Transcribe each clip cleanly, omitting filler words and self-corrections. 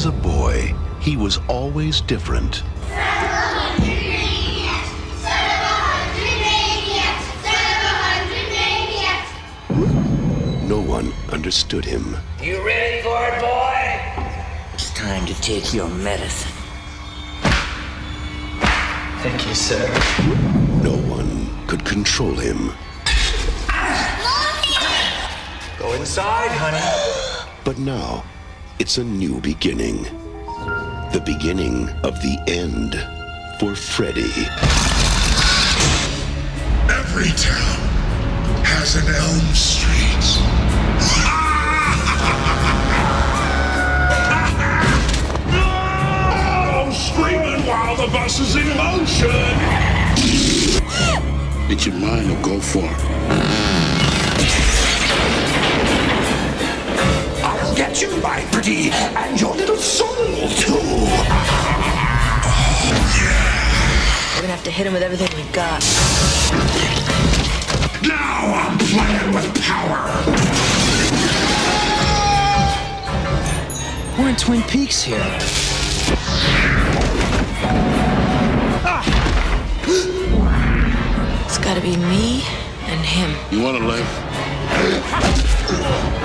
as a boy, he was always different. No one understood him. You ready for it, boy? It's time to take your medicine. Thank you, sir. No one could control him. Go inside, honey. But now, it's a new beginning. The beginning of the end for Freddy. Every town has an Elm Street. No! Screaming while the bus is in motion! It's your mind or go for it. I'll get you, my pretty, and your little soul, too. Oh, yeah. We're gonna have to hit him with everything we've got. Now I'm playing with power. We're in Twin Peaks here. It's gotta be me and him. You want to live?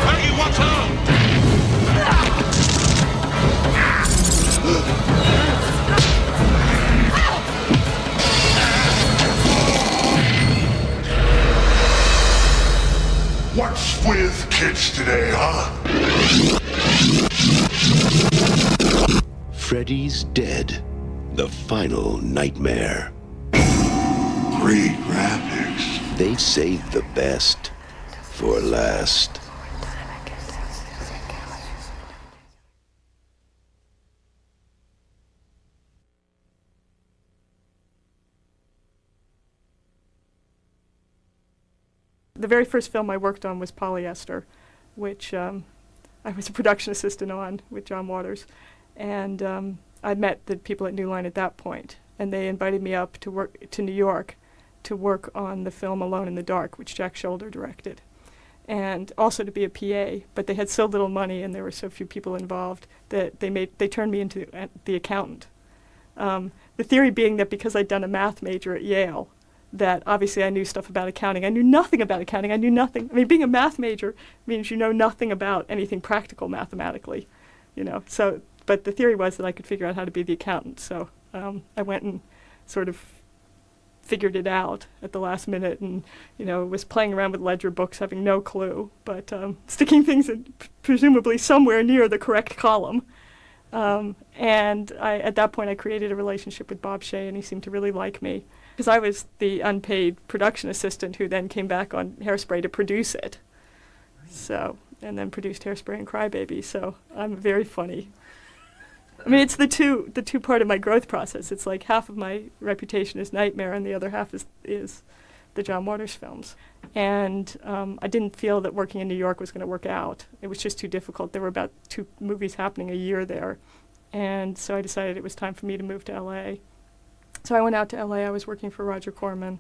Maggie, what's up? What's with kids today, huh? Freddy's dead. The final nightmare. Great graphics. They saved the best for last. The very first film I worked on was Polyester, which I was a production assistant on with John Waters. And I met the people at New Line at that point, and they invited me up to work to New York to work on the film Alone in the Dark, which Jack Shoulder directed, and also to be a PA. But they had so little money and there were so few people involved that they turned me into the accountant. The theory being that because I'd done a math major at Yale, that obviously I knew stuff about accounting. I knew nothing about accounting. I knew nothing. I mean, being a math major means you know nothing about anything practical mathematically, you know. So, but the theory was that I could figure out how to be the accountant. So I went and sort of figured it out at the last minute, and was playing around with ledger books, having no clue, but sticking things in presumably somewhere near the correct column. And at that point I created a relationship with Bob Shea, and he seemed to really like me, because I was the unpaid production assistant who then came back on Hairspray to produce it. So, and then produced Hairspray and Crybaby, so I'm very funny. I mean, it's the two part of my growth process. It's like half of my reputation is Nightmare, and the other half is the John Waters films. And I didn't feel that working in New York was going to work out. It was just too difficult. There were about 2 movies happening a year there. And so I decided it was time for me to move to L.A. So I went out to L.A. I was working for Roger Corman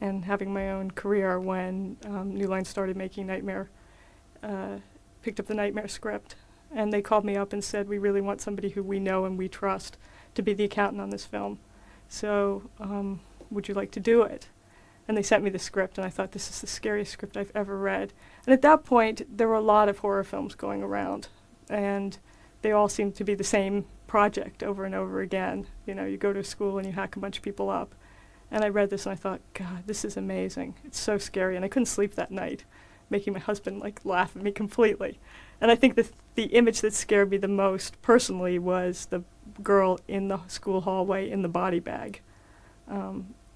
and having my own career when New Line started making Nightmare, picked up the Nightmare script. And they called me up and said, we really want somebody who we know and we trust to be the accountant on this film. So would you like to do it? And they sent me the script, and I thought, this is the scariest script I've ever read. And at that point, there were a lot of horror films going around, and they all seemed to be the same project over and over again. You know, you go to school and you hack a bunch of people up. And I read this and I thought, God, this is amazing. It's so scary. And I couldn't sleep that night, making my husband laugh at me completely. And I think the image that scared me the most personally was the girl in the school hallway in the body bag.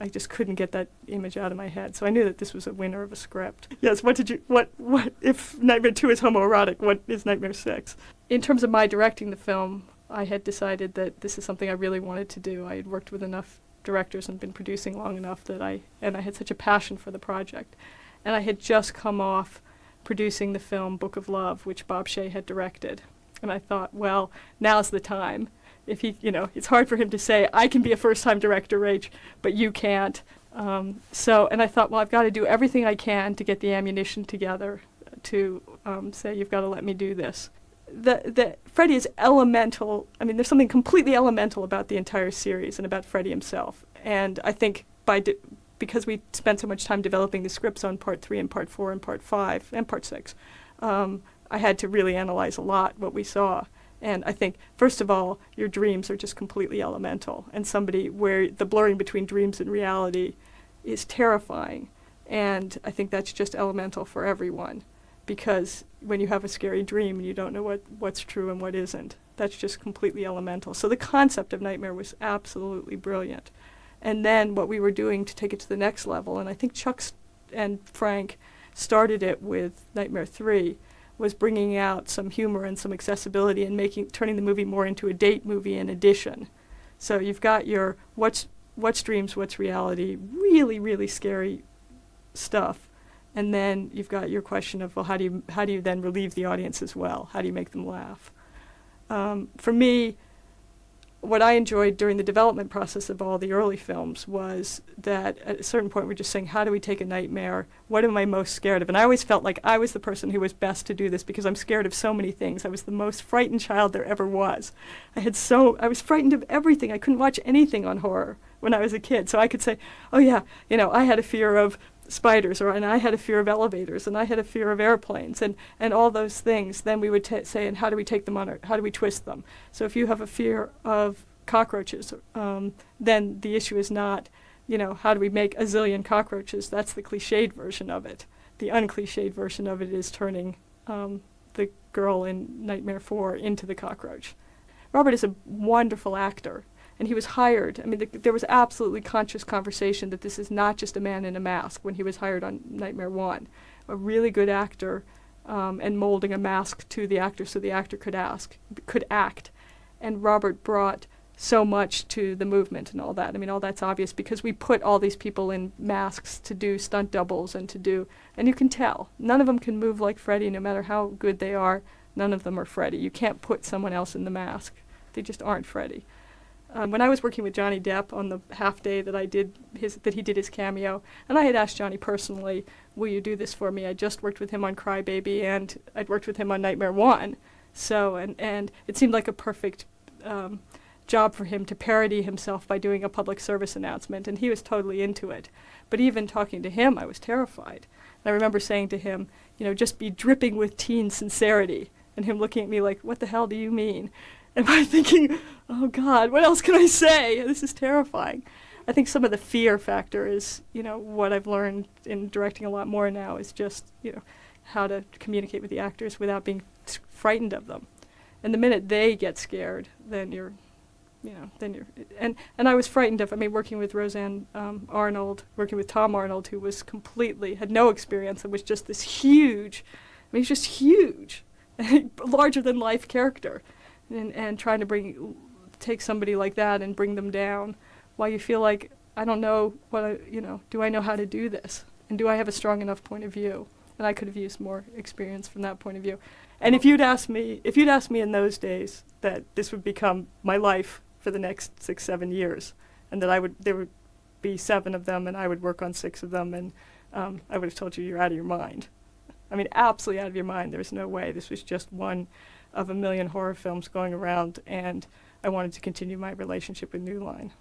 I just couldn't get that image out of my head. So I knew that this was a winner of a script. Yes, what if Nightmare 2 is homoerotic, what is Nightmare 6? In terms of my directing the film, I had decided that this is something I really wanted to do. I had worked with enough directors and been producing long enough that I had such a passion for the project. And I had just come off producing the film Book of Love, which Bob Shea had directed. And I thought, well, now's the time. If he, it's hard for him to say, I can be a first-time director, Rach, but you can't. And I thought, well, I've got to do everything I can to get the ammunition together to say, you've got to let me do this. the Freddy is elemental. I mean, there's something completely elemental about the entire series and about Freddy himself. And I think because we spent so much time developing the scripts on part 3 and part 4 and part 5 and part 6, I had to really analyze a lot what we saw. And I think, first of all, your dreams are just completely elemental, and somebody where the blurring between dreams and reality is terrifying. And I think that's just elemental for everyone, because when you have a scary dream and you don't know what's true and what isn't, that's just completely elemental. So the concept of Nightmare was absolutely brilliant. And then what we were doing to take it to the next level, and I think Chuck and Frank started it with Nightmare 3, was bringing out some humor and some accessibility and turning the movie more into a date movie in addition. So you've got your what's dreams, what's reality, really, really scary stuff. And then you've got your question of, well, how do you then relieve the audience as well? How do you make them laugh? For me, what I enjoyed during the development process of all the early films was that at a certain point we're just saying, how do we take a nightmare? What am I most scared of? And I always felt like I was the person who was best to do this because I'm scared of so many things. I was the most frightened child there ever was. I was frightened of everything. I couldn't watch anything on horror when I was a kid. So I could say, oh yeah, I had a fear of spiders, and I had a fear of elevators, and I had a fear of airplanes, and all those things. Then we would say, and how do we take them on, how do we twist them? So if you have a fear of cockroaches, then the issue is not, how do we make a zillion cockroaches? That's the cliched version of it. The uncliched version of it is turning the girl in Nightmare 4 into the cockroach. Robert is a wonderful actor. And he was hired. I mean, there was absolutely conscious conversation that this is not just a man in a mask when he was hired on Nightmare 1. A really good actor, and molding a mask to the actor so the actor could act. And Robert brought so much to the movement and all that. I mean, all that's obvious because we put all these people in masks to do stunt doubles and you can tell. None of them can move like Freddy, no matter how good they are. None of them are Freddy. You can't put someone else in the mask. They just aren't Freddy. When I was working with Johnny Depp on the half day that he did his cameo, and I had asked Johnny personally, will you do this for me? I just worked with him on Cry Baby, and I'd worked with him on Nightmare 1. So, and it seemed like a perfect job for him to parody himself by doing a public service announcement, and he was totally into it. But even talking to him, I was terrified. And I remember saying to him, just be dripping with teen sincerity, and him looking at me like, what the hell do you mean? And I'm thinking, oh God, what else can I say? This is terrifying. I think some of the fear factor is, what I've learned in directing a lot more now is just, how to communicate with the actors without being frightened of them. And the minute they get scared, then you're, and I was frightened of, working with Roseanne Arnold, working with Tom Arnold, who was had no experience and was just this huge, he's just huge, larger than life character. And trying to take somebody like that and bring them down while you feel like, I don't know do I know how to do this? And do I have a strong enough point of view? And I could have used more experience from that point of view. And if you'd asked me in those days that this would become my life for the next 6-7 years, and that there would be 7 of them and I would work on 6 of them, and I would have told you, you're out of your mind. Absolutely out of your mind. There was no way. This was just one of a million horror films going around, and I wanted to continue my relationship with New Line.